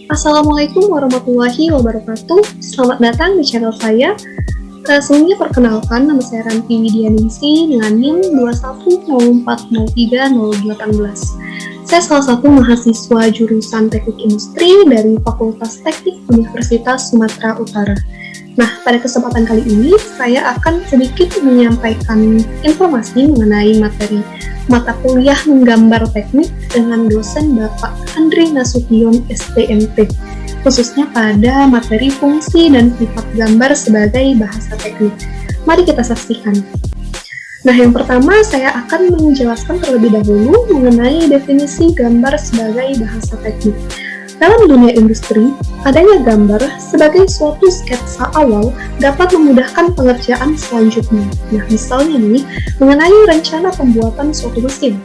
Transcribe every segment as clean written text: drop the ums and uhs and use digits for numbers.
Assalamualaikum warahmatullahi wabarakatuh. Selamat datang di channel saya. Sebelumnya perkenalkan, nama saya Ranti Widianingsi dengan NIM 210403-018. Saya salah satu mahasiswa jurusan Teknik Industri dari Fakultas Teknik Universitas Sumatera Utara. Nah, pada kesempatan kali ini, saya akan sedikit menyampaikan informasi mengenai materi mata kuliah menggambar teknik dengan dosen Bapak Andri Nasution STMT, khususnya pada materi fungsi dan sifat gambar sebagai bahasa teknik. Mari kita saksikan. Nah, yang pertama saya akan menjelaskan terlebih dahulu mengenai definisi gambar sebagai bahasa teknik. Dalam dunia industri, adanya gambar sebagai suatu sketsa awal dapat memudahkan pengerjaan selanjutnya. Nah, misalnya nih, mengenai rencana pembuatan suatu mesin.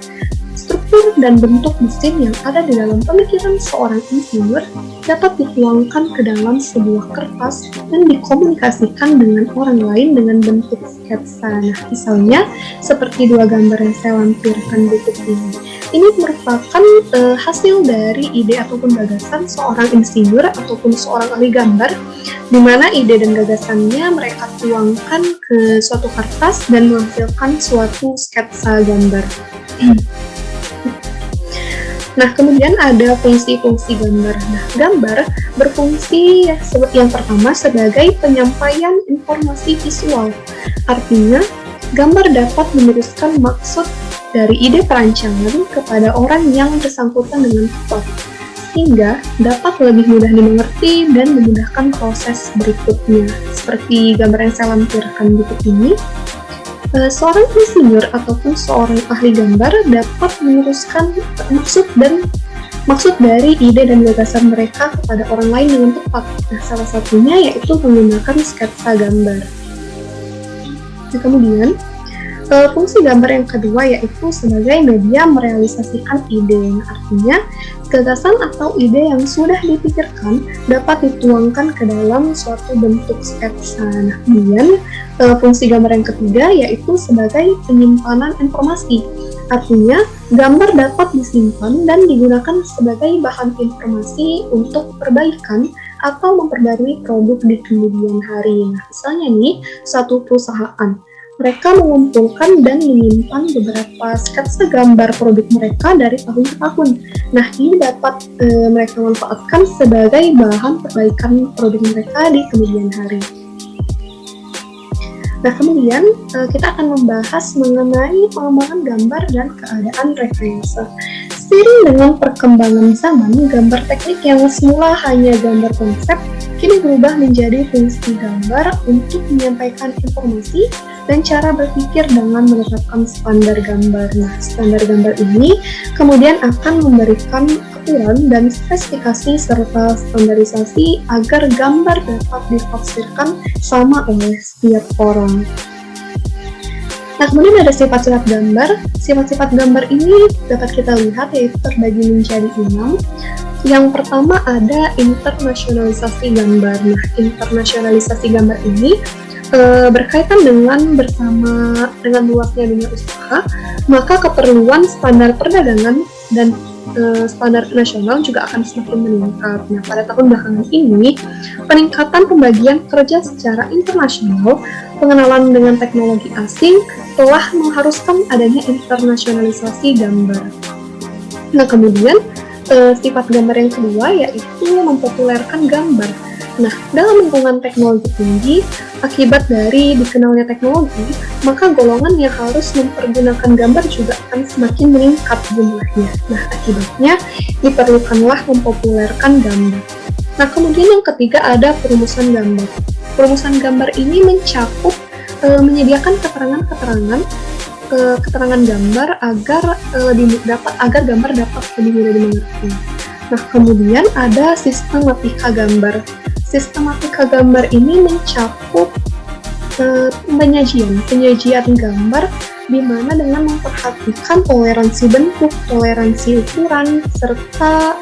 Struktur dan bentuk mesin yang ada di dalam pemikiran seorang insinyur dapat dituangkan ke dalam sebuah kertas dan dikomunikasikan dengan orang lain dengan bentuk sketsa. Nah, misalnya seperti dua gambar yang saya lampirkan berikut ini. Ini merupakan hasil dari ide ataupun gagasan seorang insinyur ataupun seorang ahli gambar, di mana ide dan gagasannya mereka tuangkan ke suatu kertas dan menghasilkan suatu sketsa gambar. Nah, kemudian ada fungsi-fungsi gambar. Nah, gambar berfungsi yang pertama sebagai penyampaian informasi visual. Artinya, gambar dapat meneruskan maksud dari ide perancangan kepada orang yang bersangkutan dengan tepat, sehingga dapat lebih mudah dimengerti dan memudahkan proses berikutnya. Seperti gambar yang saya lampirkan berikut ini, seorang insinyur ataupun seorang ahli gambar dapat meneruskan maksud dari ide dan gagasan mereka kepada orang lain dengan tepat. Nah, salah satunya yaitu menggunakan sketsa gambar. Nah, kemudian fungsi gambar yang kedua yaitu sebagai media merealisasikan ide. Artinya, gagasan atau ide yang sudah dipikirkan dapat dituangkan ke dalam suatu bentuk sketsa. Nah, kemudian fungsi gambar yang ketiga yaitu sebagai penyimpanan informasi. Artinya, gambar dapat disimpan dan digunakan sebagai bahan informasi untuk perbaikan atau memperbarui produk di kemudian hari. Nah, misalnya nih, satu perusahaan mereka mengumpulkan dan menyimpan beberapa sketsa gambar produk mereka dari tahun ke tahun. Nah, ini dapat mereka manfaatkan sebagai bahan perbaikan produk mereka di kemudian hari. Nah, kemudian kita akan membahas mengenai pengembangan gambar dan keadaan referensi. Seiring dengan perkembangan zaman, gambar teknik yang semula hanya gambar konsep kini berubah menjadi fungsi gambar untuk menyampaikan informasi dan cara berpikir dengan menetapkan standar gambar. Nah, standar gambar ini kemudian akan memberikan aturan dan spesifikasi serta standarisasi agar gambar dapat ditafsirkan sama oleh setiap orang. Nah, kemudian ada sifat-sifat gambar. Sifat-sifat gambar ini dapat kita lihat yaitu terbagi menjadi 6. Yang pertama ada internasionalisasi gambar. Nah, internasionalisasi gambar ini berkaitan dengan luasnya dunia usaha, maka keperluan standar perdagangan dan standar nasional juga akan semakin meningkat. Nah, pada tahun belakangan ini, peningkatan pembagian kerja secara internasional, pengenalan dengan teknologi asing telah mengharuskan adanya internasionalisasi gambar. Nah, kemudian sifat gambar yang kedua yaitu mempopulerkan gambar. Nah, dalam lingkungan teknologi tinggi, akibat dari dikenalnya teknologi, maka golongan yang harus mempergunakan gambar juga akan semakin meningkat jumlahnya. Nah, akibatnya diperlukanlah mempopulerkan gambar. Nah, kemudian yang ketiga ada perumusan gambar. Perumusan gambar ini mencakup menyediakan keterangan gambar agar gambar dapat lebih mudah dimengerti. Nah, kemudian ada sistematika gambar. Sistematika gambar ini mencakup penyajian gambar di mana dengan memperhatikan toleransi bentuk, toleransi ukuran, serta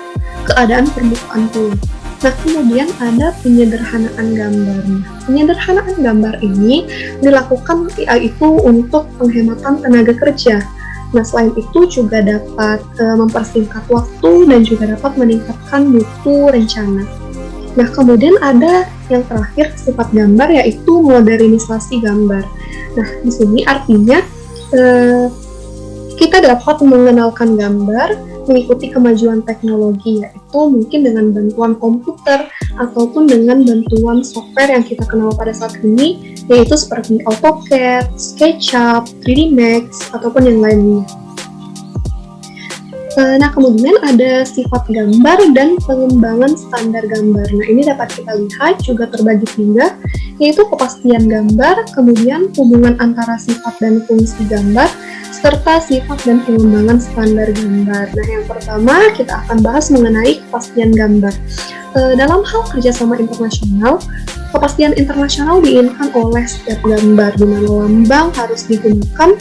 keadaan permukaan kulit. Nah, kemudian ada penyederhanaan gambar. Penyederhanaan gambar ini dilakukan yaitu untuk penghematan tenaga kerja. Nah, selain itu juga dapat mempersingkat waktu dan juga dapat meningkatkan menggunakan mutu rencana. Nah, kemudian ada yang terakhir sifat gambar, yaitu modernisasi gambar. Nah, di sini artinya kita dapat mengenalkan gambar mengikuti kemajuan teknologi, yaitu mungkin dengan bantuan komputer ataupun dengan bantuan software yang kita kenal pada saat ini, yaitu seperti AutoCAD, SketchUp, 3D Max, ataupun yang lainnya. Nah, kemudian ada sifat gambar dan pengembangan standar gambar. Nah, ini dapat kita lihat juga terbagi tiga, yaitu kepastian gambar, kemudian hubungan antara sifat dan fungsi gambar, serta sifat dan pengembangan standar gambar. Nah, yang pertama kita akan bahas mengenai kepastian gambar. Dalam hal kerjasama internasional, kepastian internasional diinginkan oleh setiap gambar, di mana lambang harus digunakan,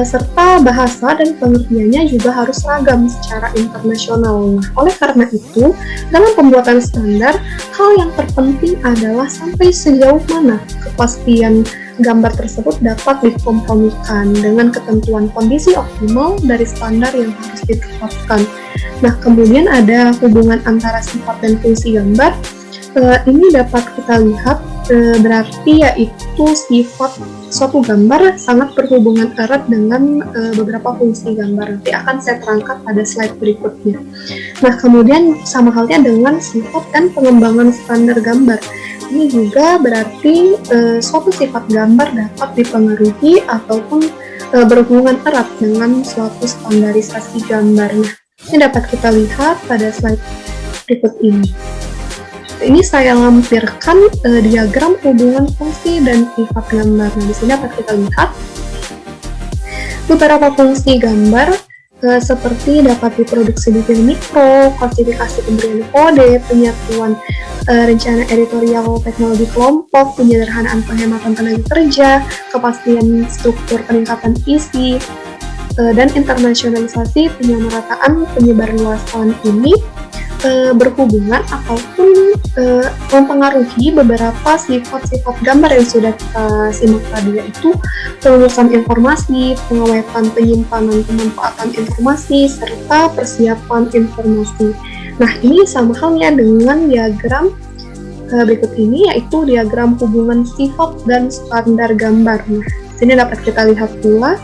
serta bahasa dan pengertiannya juga harus seragam secara internasional. Nah, oleh karena itu, dalam pembuatan standar, hal yang terpenting adalah sampai sejauh mana kepastian gambar tersebut dapat dikompromikan dengan ketentuan kondisi optimal dari standar yang harus ditetapkan. Nah, kemudian ada hubungan antara sifat dan fungsi gambar. Ini dapat kita lihat berarti yaitu sifat suatu gambar sangat berhubungan erat dengan beberapa fungsi gambar. Nanti akan saya terangkan pada slide berikutnya. Nah, kemudian sama halnya dengan sifat dan pengembangan standar gambar. Ini juga berarti suatu sifat gambar dapat dipengaruhi ataupun berhubungan erat dengan suatu standarisasi gambarnya. Ini dapat kita lihat pada slide berikut ini. Ini saya lampirkan diagram hubungan fungsi dan sifat gambar. Nah, di sini dapat kita lihat beberapa fungsi gambar seperti dapat diproduksi di film mikro, klasifikasi pemberian kode, penyatuan rencana editorial teknologi kelompok, penyederhanaan penghematan tenaga kerja, kepastian struktur peningkatan isi, dan internasionalisasi penyamarataan penyebarluasan ini berhubungan ataupun mempengaruhi beberapa sifat-sifat gambar yang sudah kita simak tadi, yaitu perumusan informasi, pengawetan, penyimpanan, pemanfaatan informasi, serta persiapan informasi. Nah, ini sama halnya dengan diagram berikut ini, yaitu diagram hubungan sifat dan standar gambar. Nah, sini dapat kita lihat pula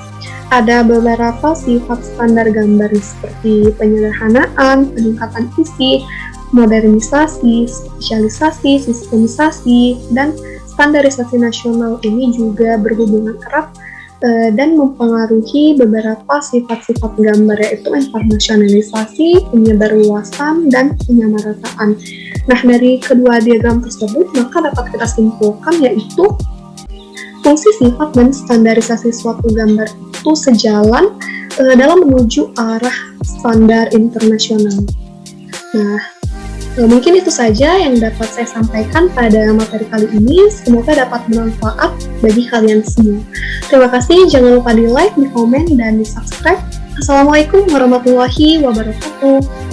ada beberapa sifat standar gambar seperti penyederhanaan, peningkatan isi, modernisasi, spesialisasi, sistemisasi, dan standarisasi nasional. Ini juga berhubungan erat dan mempengaruhi beberapa sifat-sifat gambar, yaitu internasionalisasi, penyebarluasan, dan penyamarataan. Nah, dari kedua diagram tersebut, maka dapat kita simpulkan yaitu fungsi sifat dan standarisasi suatu gambar itu sejalan dalam menuju arah standar internasional. Nah, mungkin itu saja yang dapat saya sampaikan pada materi kali ini. Semoga dapat bermanfaat bagi kalian semua. Terima kasih, jangan lupa di like, di komen, dan di subscribe. Assalamualaikum warahmatullahi wabarakatuh.